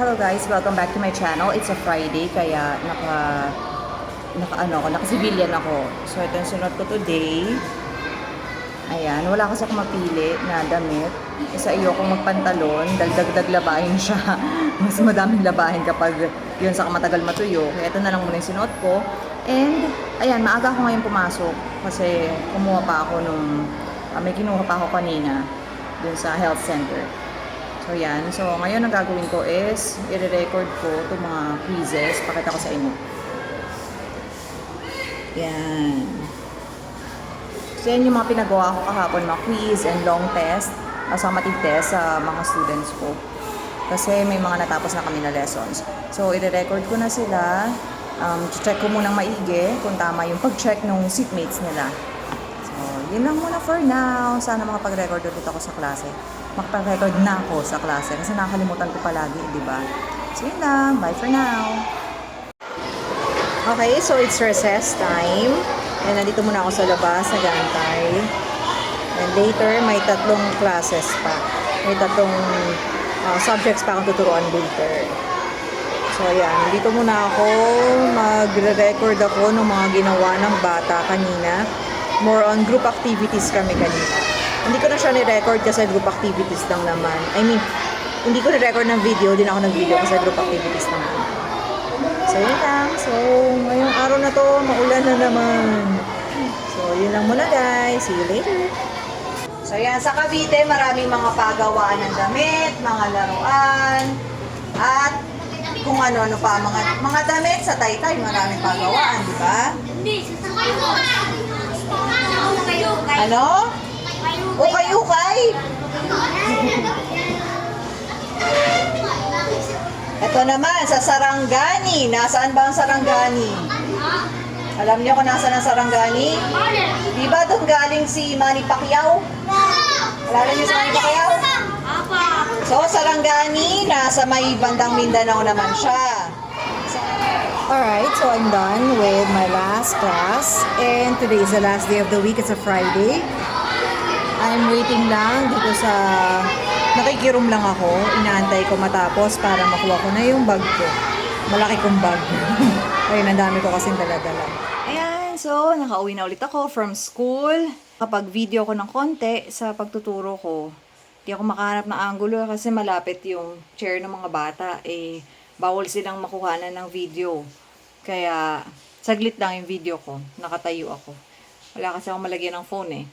Hello guys, welcome back to my channel. It's a Friday kaya naka-civilian ako. So ito yung sunod ko today. Ayan, wala kasi ako mapili na damit. Isa ayokong magpantalon, dagdag labahin siya. Mas madaming labahin kapag yun sa matagal matuyo. Kaya ito na lang muna yung sinuot ko. And ayan, maaga ako ngayon pumasok kasi kumuha pa ako may kinuha pa ako kanina dun sa health center. So yan, so ngayon ang gagawin ko is i-record ko itong mga quizzes, pakita ko sa inyo. Yan. So yan yung mga pinagawa ko kahapon, mga quiz and long test, summative test sa mga students ko. Kasi may mga natapos na kami na lessons. So i-record ko na sila, check ko munang maigi kung tama yung pag-check ng seatmates nila. So yun lang muna for now. Sana makapag-record ulit ako sa klase. Makapag-record na ako sa klase kasi nakakalimutan ko palagi, di ba? So yun lang, bye for now. Okay, so it's recess time. And nandito muna ako sa labas, nag-aantay. And later, may 3 classes pa. May 3 subjects pa akong tuturuan later. So ayan, dito muna ako, magre-record ako ng mga ginawa ng bata kanina. More on group activities kami kanina. Hindi ko na siya ni-record kasi group activities lang naman. I mean, hindi ko ni-record ng video, din ako nag-video kasi group activities lang naman. So, yun lang. So, ngayong araw na to, maulan na naman. So, yun lang muna guys. See you later. So, yan. Sa Cavite, maraming mga pagawaan ng damit, mga laruan, at kung ano-ano pa. Mga damit sa Taytay, maraming pagawaan, di ba? Ano? Ukay-ukay? Ito naman, sa Sarangani. Nasaan ba ang Sarangani? Alam niyo kung nasaan ang Sarangani? Di ba doon galing si Manny Pacquiao? Alala niyo si Manny Pacquiao? So, Sarangani, nasa may bandang Mindanao naman siya. Alright, so I'm done with my last class. And today is the last day of the week. It's a Friday. I'm waiting lang dito sa... Nakikiroom lang ako. Inaantay ko matapos para makuha ko na yung bag ko. Malaki kong bag. Ayun, ang dami ko kasing dala-dala. Ayan, so nakauwi na ulit ako from school. Kapag video ko ng konti sa pagtuturo ko, di ako makahanap ng angulo kasi malapit yung chair ng mga bata. Bawal silang makuhanan ng video. Kaya, saglit lang yung video ko. Nakatayo ako. Wala kasi akong malagyan ng phone